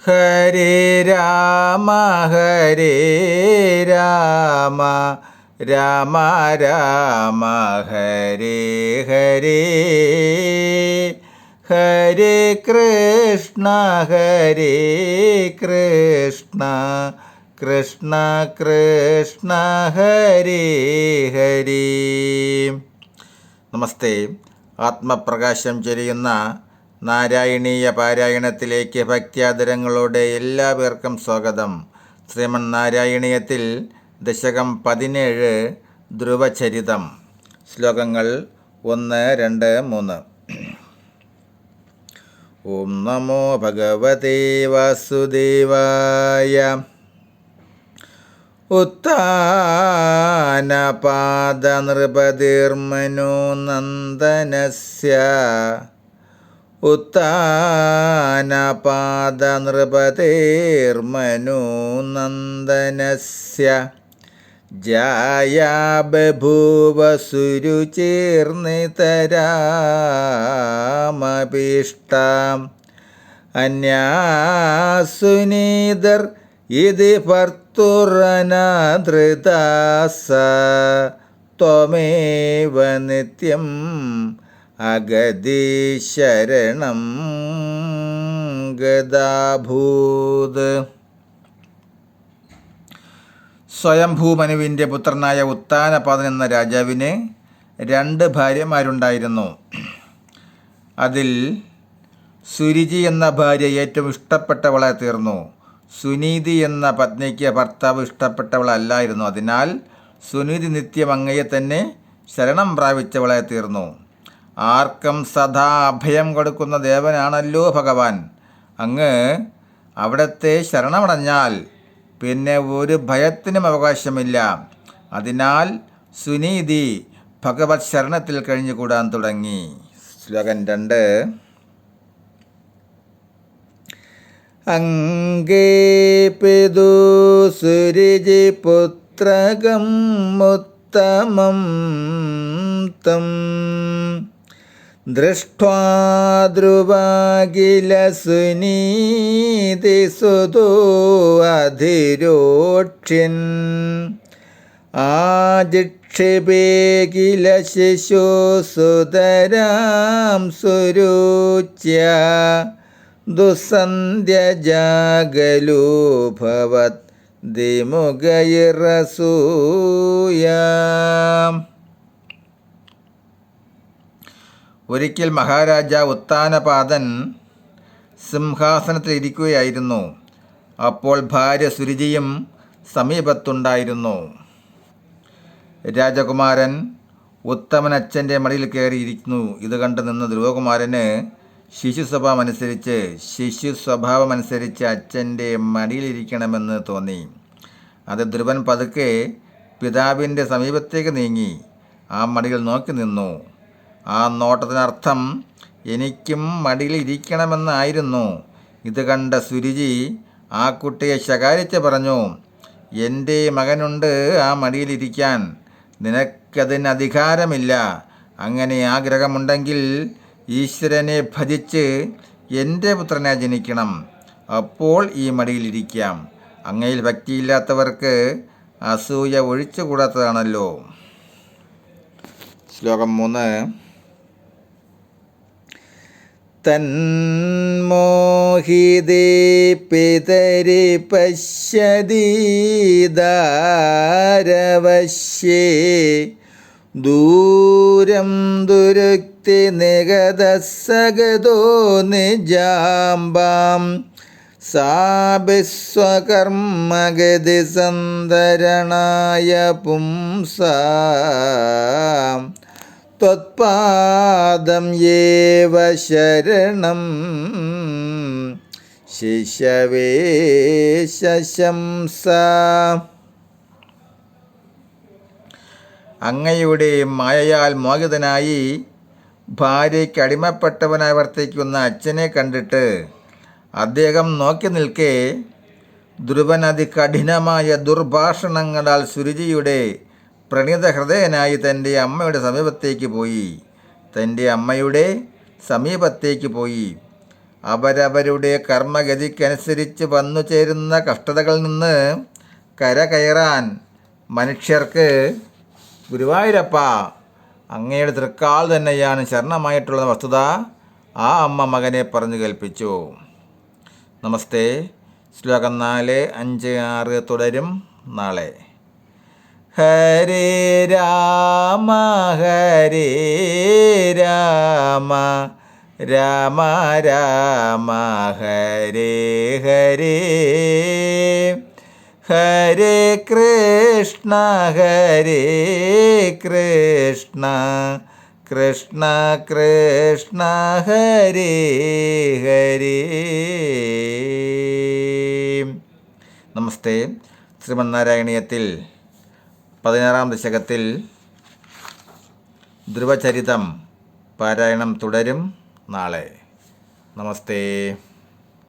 ഹരേ രാമ ഹരേ രാമ രാമ രാമ ഹരേ ഹരേ ഹരേ കൃഷ്ണ കൃഷ്ണ കൃഷ്ണ കൃഷ്ണ ഹരേ ഹരേ. നമസ്തേ. ആത്മപ്രകാശം ചൊരിയുന്ന നാരായണീയ പാരായണത്തിലേക്ക് ഭക്ത്യാദരങ്ങളോടെ എല്ലാവർക്കും സ്വാഗതം. ശ്രീമൻ നാരായണീയത്തിൽ ദശകം 17 ധ്രുവചരിതം. ശ്ലോകങ്ങൾ 1, 2, 3. ഓം നമോ ഭഗവതേ വാസുദേവായ. ഉത്ഥാനപാദനൃപതിർമനോ നന്ദനസ്യ ഉത്ഥാനപാദനൃപതിർമനോ നന്ദനസ്യ ജായാ ബഭൂവ സുരുചിർനിതരാമഭീഷ്ടാം അന്യാസുനീതർ ഇതി ഭർത്തുരനാധൃതാസ ത്വമേവ നിത്യം അഗതി ശരണം ഗദാഭൂത്. സ്വയംഭൂമനുവിൻ്റെ പുത്രനായ ഉത്ഥാനപാദൻ എന്ന രാജാവിന് 2 ഭാര്യമാരുണ്ടായിരുന്നു. അതിൽ സുരുചി എന്ന ഭാര്യ ഏറ്റവും ഇഷ്ടപ്പെട്ടവളായി തീർന്നു. സുനീതി എന്ന പത്നിക്ക് ഭർത്താവ് ഇഷ്ടപ്പെട്ടവളല്ലായിരുന്നു. അതിനാൽ സുനീതി നിത്യം അങ്ങയെ തന്നെ ശരണം പ്രാപിച്ചവളായി തീർന്നു. ആർക്കും സദാ അഭയം കൊടുക്കുന്ന ദേവനാണല്ലോ ഭഗവാൻ. അങ്ങ് അവിടത്തെ ശരണമടഞ്ഞാൽ പിന്നെ ഒരു ഭയത്തിനും അവകാശമില്ല. അതിനാൽ സുനീതി ഭഗവത് ശരണത്തിൽ കഴിഞ്ഞുകൂടാൻ തുടങ്ങി. ശ്ലോകം 2. അംഗേ പിതു സുരുചി പുത്രകം ഉത്തമം തം ദൃഷ്ട്വാ ധ്രുവാകില സുനീതി സുതോ അധിരോക്ഷ്യൻ ആജിക്ഷേപേ കില ശിശു സുതരാം സുരുച്യ ദുസന്ധ്യ ജാഗലോ ഭവത് ദിമുഖൈരസൂയ. ഒരിക്കൽ മഹാരാജ ഉത്ഥാനപാദൻ സിംഹാസനത്തിൽ ഇരിക്കുകയായിരുന്നു. അപ്പോൾ ഭാര്യ സുരുചിയും സമീപത്തുണ്ടായിരുന്നു. രാജകുമാരൻ ഉത്തമൻ അച്ഛൻ്റെ മടിയിൽ കയറിയിരിക്കുന്നു. ഇത് കണ്ടു നിന്ന് ധ്രുവകുമാരന് ശിശു സ്വഭാവമനുസരിച്ച് അച്ഛൻ്റെ മടിയിലിരിക്കണമെന്ന് തോന്നി. അത് ധ്രുവൻ പതുക്കെ പിതാവിൻ്റെ സമീപത്തേക്ക് നീങ്ങി ആ മടിയിൽ നോക്കി നിന്നു. ആ നോട്ടത്തിനർത്ഥം എനിക്കും മടിയിൽ ഇരിക്കണമെന്നായിരുന്നു. ഇത് കണ്ട സുരുചി ആ കുട്ടിയെ ശകാരിച്ച് പറഞ്ഞു, എൻ്റെ മകനുണ്ട് ആ മടിയിലിരിക്കാൻ, നിനക്കതിന് അധികാരമില്ല. അങ്ങനെ ആഗ്രഹമുണ്ടെങ്കിൽ ഈശ്വരനെ ഭജിച്ച് എൻ്റെ പുത്രനെ ജനിക്കണം, അപ്പോൾ ഈ മടിയിലിരിക്കാം. അങ്ങയിൽ ഭക്തിയില്ലാത്തവർക്ക് അസൂയ ഒഴിച്ചുകൂടാത്തതാണല്ലോ. ശ്ലോകം 3. തന്മോഹിതേ പിതരി പശ്യതീദാരവശ്യേ ദൂരം ദുരുക്തി നിഗതസഗതോ നിജാംബാം സാഭിസ്വകർമ്മഗതി സന്ദരണായ പുംസാം ത്വത്പാദം യേവ ശരണം ശിശവേ ശംസ. അങ്ങയുടെ മായയാൽ മോഹിതനായി ഭാര്യയ്ക്ക് അടിമപ്പെട്ടവനായി വർത്തിക്കുന്ന അച്ഛനെ കണ്ടിട്ട് അദ്ദേഹം നോക്കി നിൽക്കെ ധ്രുവൻ അതികഠിനമായ ദുർഭാഷണങ്ങളാൽ സുരുചിയുടെ പ്രണീത ഹൃദയനായി തൻ്റെ അമ്മയുടെ സമീപത്തേക്ക് പോയി. അവരവരുടെ കർമ്മഗതിക്കനുസരിച്ച് വന്നു ചേരുന്ന കഷ്ടതകളിൽ നിന്ന് കരകയറാൻ മനുഷ്യർക്ക് ഗുരുവായൂരപ്പ അങ്ങയുടെ തൃക്കാൽ തന്നെയാണ് ശരണമായിട്ടുള്ള വസ്തുത ആ അമ്മ മകനെ പറഞ്ഞു കേൾപ്പിച്ചു. നമസ്തേ. ശ്ലോകം 4, 5, 6 തുടരും നാളെ. ഹരേ രാമ ഹരേ രാമ രാമ രാമ ഹരേ ഹരേ ഹരേ കൃഷ്ണ കൃഷ്ണ കൃഷ്ണ ഹരേ ഹരേ. നമസ്തേ. ശ്രീമന്നാരായണീയത്തിൽ 16-ാം ദശകത്തിൽ ധ്രുവചരിതം പാരായണം തുടരും നാളെ. നമസ്തേ.